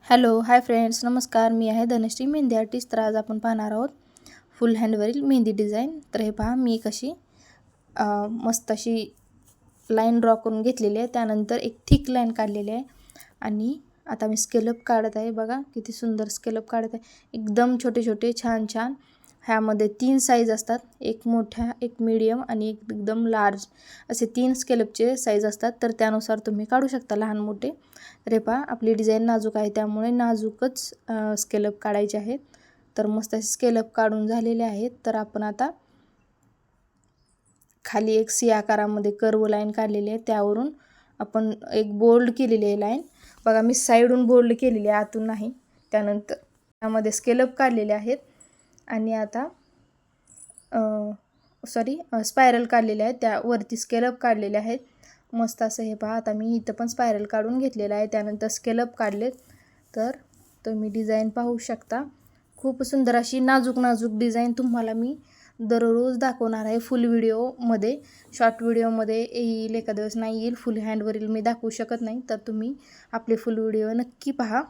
Hello hi friends, नमस्कार. मी आहे Dhanashree, mehndi artist. तर आज आपण पाहणार आहोत फुल हँडवरील मेहंदी डिझाईन. तर हे पहा, मी कशी मस्त अशी लाईन ड्रॉ करून घेतलेली आहे. त्यानंतर एक थिक लाईन काढलेली आहे आणि आता मी स्केलअप काढत आहे. बघा किती सुंदर स्केलअप काढत आहे. एकदम छोटे छोटे छान छान. ह्यामध्ये 3 साईज असतात, एक मोठ्या, एक मीडियम आणि एक एकदम लार्ज, असे 3 स्केलअपचे साईज असतात. तर त्यानुसार तुम्ही काढू शकता लहान मोठे. तर हे पहा, आपली डिझाईन नाजूक आहे त्यामुळे नाजूकच स्केलअप काढायचे आहेत. तर मस्त असे स्केलअप काढून झालेले आहेत. तर आपण आता खाली एक सी आकारामध्ये कर्व लाईन काढलेली आहे, त्यावरून आपण एक बोल्ड केलेली आहे लाईन. बघा, मी साईडून बोल्ड केलेली आहे, आतून नाही. त्यानंतर त्यामध्ये स्केलअप काढलेले आहेत आणि आता स्पायरल काढलेले आहेत, त्यावरती स्केलअप काढलेले आहेत. मस्त असं हे पहा, आता मी इथं पण स्पायरल काढून घेतलेलं आहे, त्यानंतर स्केलअप काढलेत. तर तुम्ही डिझाईन पाहू शकता. खूप सुंदर अशी नाजूक नाजूक डिझाईन तुम्हाला मी दररोज दाखवणार आहे. फुल व्हिडिओमध्ये, शॉर्ट व्हिडिओमध्ये येईल, एका दिवस नाही येईल. फुल हँडवरील मी दाखवू शकत नाही. तर तुम्ही आपले फुल व्हिडिओ नक्की पहा.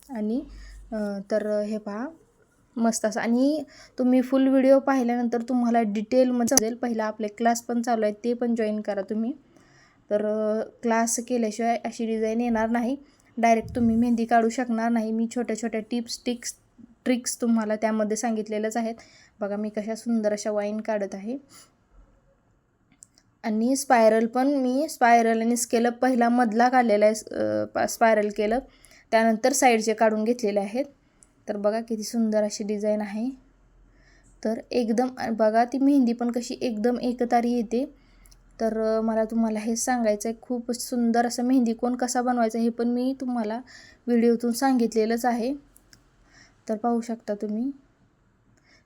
आणि तर हे पहा, मस्त असं. आणि तुम्ही फुल व्हिडिओ पाहिल्यानंतर तुम्हाला डिटेलमध्ये समजेल. पहिला आपले क्लास पण चालू आहेत, ते पण जॉईन करा तुम्ही. तर क्लास केल्याशिवाय अशी डिझाईन येणार नाही. डायरेक्ट तुम्ही मेहंदी काढू शकणार नाही. मी छोट्या छोट्या टिप्स ट्रिक्स तुम्हाला त्यामध्ये सांगितलेलंच आहेत. बघा, मी कशा सुंदर अशा वाईन काढत आहे. आणि स्पायरल पण मी स्पायरल आणि स्केलअप पहिला मधला काढलेला आहे, स्पायरल केलं, त्यानंतर साईडचे काढून घेतलेले आहेत. तर बघा किती सुंदर अशी डिझाईन आहे. तर एकदम बघा, ती मेहंदी पण कशी एकदम एकतारी येते. तर मला तुम्हाला हे सांगायचं आहे, खूप सुंदर असं मेहंदी कोण कसा बनवायचा हे पण मी तुम्हाला व्हिडिओतून सांगितलेलंच आहे. तर पाहू शकता तुम्ही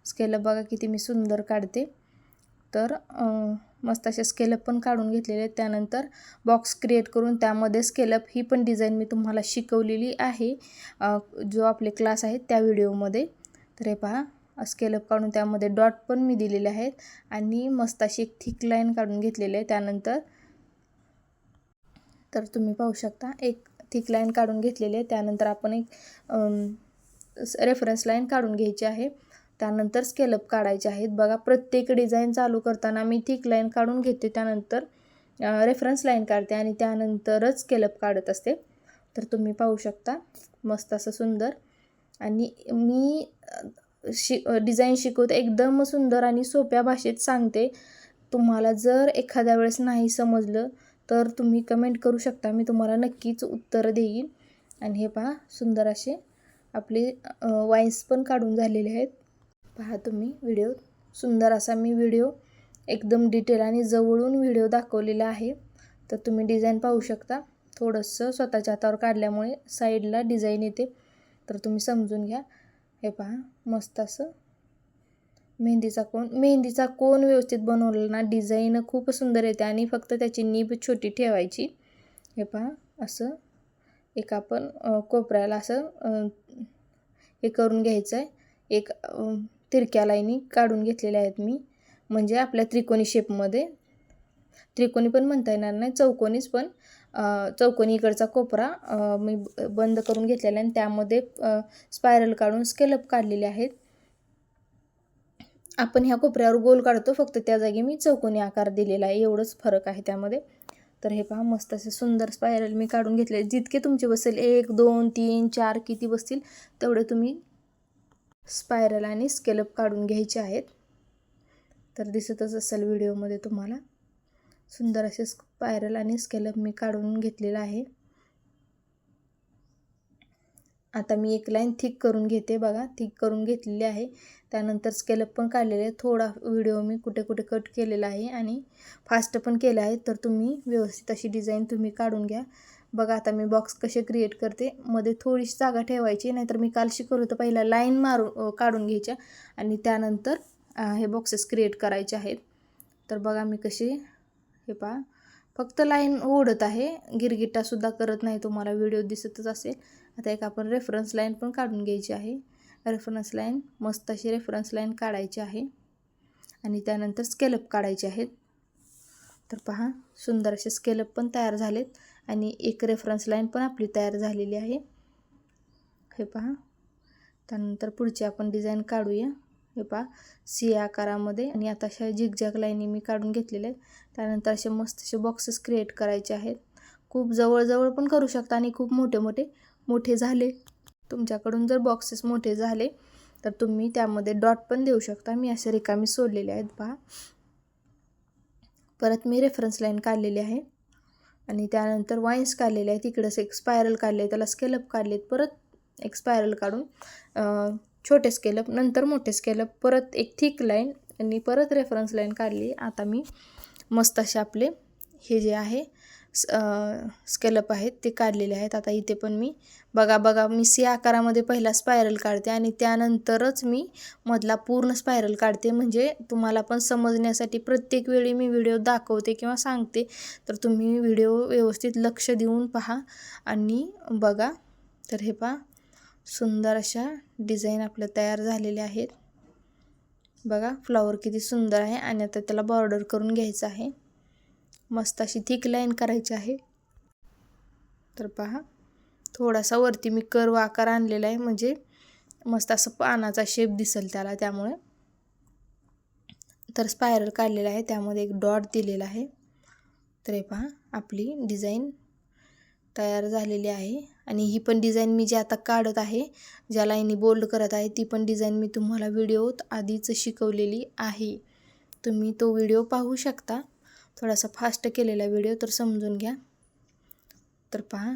स्केलअप, बघा किती मी सुंदर काढते. तर मस्त असे स्केलअप पण काढून घेतलेले आहेत. त्यानंतर बॉक्स क्रिएट करून त्यामध्ये स्केलअप ही पण डिझाईन मी तुम्हाला शिकवलेली आहे, जो आपले क्लास आहेत त्या व्हिडिओमध्ये. तर हे पहा, स्केलअप काढून त्यामध्ये डॉट पण मी दिलेले आहेत आणि मस्त अशी एक थिक लाईन काढून घेतलेली आहे. त्यानंतर तर तुम्ही पाहू शकता, एक थिक लाईन काढून घेतलेली आहे. त्यानंतर आपण एक रेफरन्स लाईन काढून घ्यायची आहे. त्यानंतर स्केलअप काढायचे आहेत. बघा, प्रत्येक डिझाईन चालू करताना मी थिक लाईन काढून घेते, त्यानंतर रेफरन्स लाईन काढते आणि त्यानंतरच स्केलअप काढत असते. तर तुम्ही पाहू शकता, मस्त असं सुंदर. आणि मी डिझाईन शिकवते एकदम सुंदर आणि सोप्या भाषेत सांगते. तुम्हाला जर एखाद्या वेळेस नाही समजलं तर तुम्ही कमेंट करू शकता, मी तुम्हाला नक्कीच उत्तर देईन. आणि हे पहा, सुंदर असे आपले वाईन्स पण काढून झालेले आहेत. पहा तुम्ही व्हिडिओ, सुंदर असा मी व्हिडिओ एकदम डिटेल आणि जवळून व्हिडिओ दाखवलेला आहे. तर तुम्ही डिझाईन पाहू शकता. थोडंसं स्वतःच्या हातावर काढल्यामुळे साईडला डिझाईन येते, तर तुम्ही समजून घ्या. हे पहा, मस्त असं मेहंदीचा कोन व्यवस्थित बनवलं ना, डिझाईन खूप सुंदर येते. आणि फक्त त्याची नीब छोटी ठेवायची. हे पहा, असं एक आपण कोपऱ्याला असं हे करून घ्यायचं आहे. एक तिरक्या लाईनी काढून घेतलेल्या आहेत मी, म्हणजे आपल्या त्रिकोणी शेपमध्ये. त्रिकोणी पण म्हणता येणार नाही, चौकोनीच. पण चौकोनी इकडचा कोपरा मी बंद करून घेतलेला आहे आणि त्यामध्ये स्पायरल काढून स्केलअप काढलेले आहेत. आपण ह्या कोपऱ्यावर गोल काढतो, फक्त त्या जागी मी चौकोनी आकार दिलेला आहे, एवढंच फरक आहे त्यामध्ये. तर हे पहा, मस्त असे सुंदर स्पायरल मी काढून घेतले. जितके तुमचे बसेल, 1 2 3 4 किती बसतील तेवढे तुम्ही स्पायरल आणि स्केलअप काढून घ्यायचे आहेत. तर दिसतच असेल व्हिडिओमध्ये तुम्हाला, सुंदर असे स्पायरल आणि स्केलअप मी काढून घेतलेला आहे. आता मी एक लाईन थिक करून घेते. बघा, थिक करून घेतलेली आहे. त्यानंतर स्केलअप पण काढलेले आहे. थोडा व्हिडिओ मी कुठे कुठे कट केलेला आहे आणि फास्ट पण केलं आहे. तर तुम्ही व्यवस्थित अशी डिझाईन तुम्ही काढून घ्या. बघा, आता मी बॉक्स कसे क्रिएट करते. मध्ये थोडीशी जागा ठेवायची, नाहीतर मी काल शिकवलं होतं, पहिला लाईन काढून घ्यायच्या आणि त्यानंतर हे बॉक्सेस क्रिएट करायचे आहेत. तर बघा मी कशी, हे पहा, फक्त लाईन ओढत आहे, गिरगिटासुद्धा करत नाही. तुम्हाला व्हिडिओ दिसतच असेल. आता एक आपण रेफरन्स लाईन पण काढून घ्यायची आहे. रेफरन्स लाईन, मस्त अशी रेफरन्स लाईन काढायची आहे आणि त्यानंतर स्केलअप काढायचे आहेत. तर पहा, सुंदर असे स्केलअप पण तयार झालेत आणि एक रेफरन्स लाईन पण आपली तयार झालेली आहे. हे पहा. त्यानंतर पुढची आपण डिझाईन काढूया. हे पहा सी आकारामध्ये आणि आता अशा झिगझॅग लाईनी मी काढून घेतलेल्या आहेत. त्यानंतर असे मस्त असे बॉक्सेस क्रिएट करायचे आहेत. खूप जवळ पण करू शकता आणि खूप मोठे झाले तुमच्याकडून जर बॉक्सेस मोठे झाले तर तुम्ही त्यामध्ये डॉट पण देऊ शकता. मी असे रिकामी सोडलेले आहेत पहा. परत मी रेफरन्स लाईन काढलेली आहे आणि त्यानंतर वाईन्स काढलेले आहेत. इकडंच एक स्पायरल काढले आहे, त्याला स्केलअप काढलेत. परत एक स्पायरल काढून छोटे स्केलअप, नंतर मोठे स्केलअप, परत एक थिक लाईन आणि परत रेफरन्स लाईन काढली. आता मी मस्त असे आपले हे जे आहे स्केलअप आहेत ते काढलेले आहेत. आता इथे पण मी बघा मी सी आकारामध्ये पहिला स्पायरल काढते आणि त्यानंतरच मी मधला पूर्ण स्पायरल काढते. म्हणजे तुम्हाला पण समजण्यासाठी प्रत्येक वेळी मी व्हिडिओ दाखवते किंवा सांगते, तर तुम्ही व्हिडिओ व्यवस्थित लक्ष देऊन पहा आणि बघा. तर हे पहा सुंदर अशा डिझाईन आपल्या तयार झालेल्या आहेत. बघा फ्लॉवर किती सुंदर आहे आणि आता त्याला बॉर्डर करून घ्यायचं आहे. मस्त अशी थिक लाईन करायची आहे. तर पहा थोडासा वरती मी कर्व आकार आणलेला आहे, म्हणजे मस्त असं पानाचा शेप दिसेल त्याला. त्यामुळे तर स्पायरल काढलेला आहे, त्यामध्ये एक डॉट दिलेला आहे. तर हे पहा आपली डिझाईन तयार झालेली आहे. आणि ही पण डिझाईन मी जी आता काढत आहे, ज्या लाईनी बोल्ड करत आहे, ती पण डिझाईन मी तुम्हाला व्हिडिओत आधीच शिकवलेली आहे. तुम्ही तो व्हिडिओ पाहू शकता. थोडासा फास्ट केलेला व्हिडिओ, तर समजून घ्या. तर पहा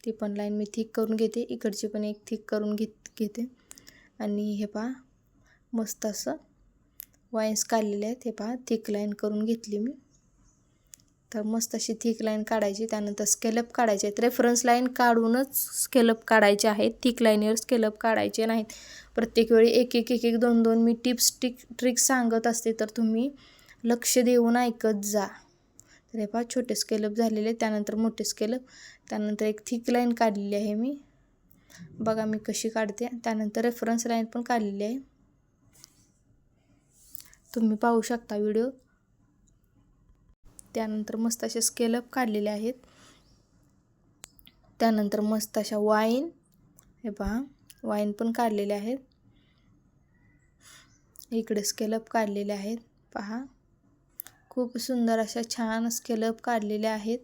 ती पण लाईन मी थिक करून घेते, इकडची पण एक थिक करून घेते आणि हे पहा मस्त असं वाईन्स काढलेले आहेत. हे पहा थिक लाईन करून घेतली मी. तर मस्त अशी थिक लाईन काढायची. त्यानंतर स्केलअप काढायचे आहेत. रेफरन्स लाईन काढूनच स्केलअप काढायचे आहेत, थिक लाईनवर स्केलअप काढायचे नाहीत. प्रत्येक वेळी एक दोन मी ट्रिक्स सांगत असते, तर तुम्ही लक्ष देऊन ऐकत जा. तर हे पहा छोटे स्केलअप झालेले, त्यानंतर मोठे स्केलअप, त्यानंतर एक थिक लाईन काढलेली आहे मी. बघा मी कशी काढते. त्यानंतर रेफरन्स लाईन पण काढलेली आहे, तुम्ही पाहू शकता व्हिडिओ. त्यानंतर मस्त असे स्केलअप काढलेले आहेत. त्यानंतर मस्त अशा वाईन, हे पहा वाईन पण काढलेले आहेत. इकडे स्केलअप काढलेले आहेत पहा. खूप सुंदर अशा छान स्केलअप काढलेले आहेत.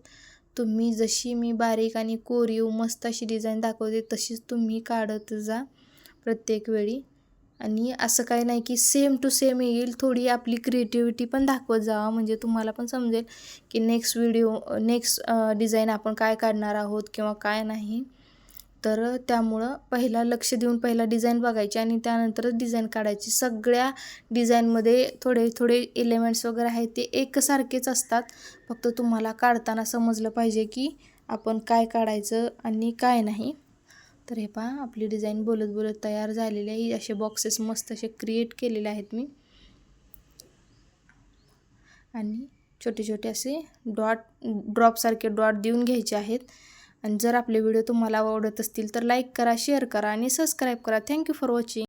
तुम्ही जशी मी बारीक आणि कोरीव मस्त अशी डिझाईन दाखवते, तशीच तुम्ही काढत जा प्रत्येक वेळी. आणि असं काही नाही की सेम टू सेम येईल, थोडी आपली क्रिएटिव्हिटी पण दाखवत जावा, म्हणजे तुम्हाला पण समजेल की नेक्स्ट डिझाईन आपण काय काढणार आहोत किंवा काय नाही. तर त्यामुळं पहिला लक्ष देऊन पहिला डिझाईन बघायची आणि त्यानंतरच डिझाईन काढायची. सगळ्या डिझाईनमध्ये थोडे एलिमेंट्स वगैरे आहेत ते एकसारखेच असतात, फक्त तुम्हाला काढताना समजलं पाहिजे की आपण काय काढायचं आणि काय नाही. तर हे पहा आपली डिझाईन बोलत तयार झालेली आहे. असे बॉक्सेस मस्त असे क्रिएट केलेले आहेत मी आणि छोटे असे ड्रॉपसारखे डॉट देऊन घ्यायचे आहेत. आणि जर आपले व्हिडिओ तुम्हाला आवडत असतील तर लाईक करा, शेअर करा आणि सबस्क्राईब करा. Thank you for watching.